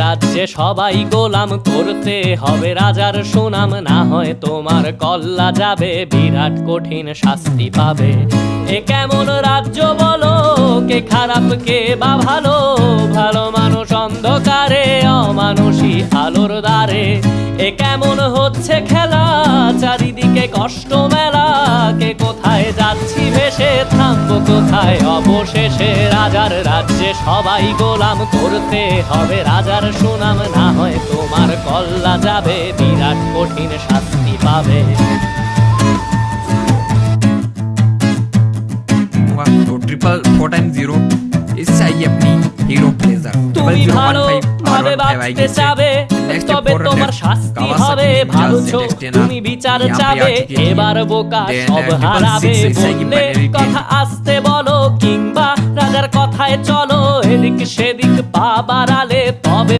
রাজ্যে সবাই গোলাম, করতে হবে রাজার সুনাম, না হয় তোমার কল্লা যাবে, বিরাট কঠিন শাস্তি পাবে। এ কেমন রাজ্য বলো, কে খারাপ কে বা ভালো, ভালো মানুষ অন্ধকারে, অমানুষী আলোর দ্বারে। এ কেমন হচ্ছে খেলা, চারিদিকে কষ্ট মেলা, কে কোথায় যাচ্ছি ভেসে, থামবো কোথায় অবশেষে। রাজার রাজ্যে সবাই গোলাম, করতে হবে রাজার সুনাম, না হয় তোমার কল্লা যাবে, বিরাট কঠিন শাস্তি পাবে। ट्रिपल 4 टाइम 0 इससे चाहिए अपनी हीरो ब्लेजर। তুমি ভালো ভাবে বাঁচতে চাবে, তবে তোমার শাস্তি হবে ভালো ছো। তুমি বিচার চাবে, এবার বোকা সব হারাবে। বললে কথা আসতে বলো, কিংবা রাজার কথায় চলো, এদিক সেদিক পা বাড়ালে তবে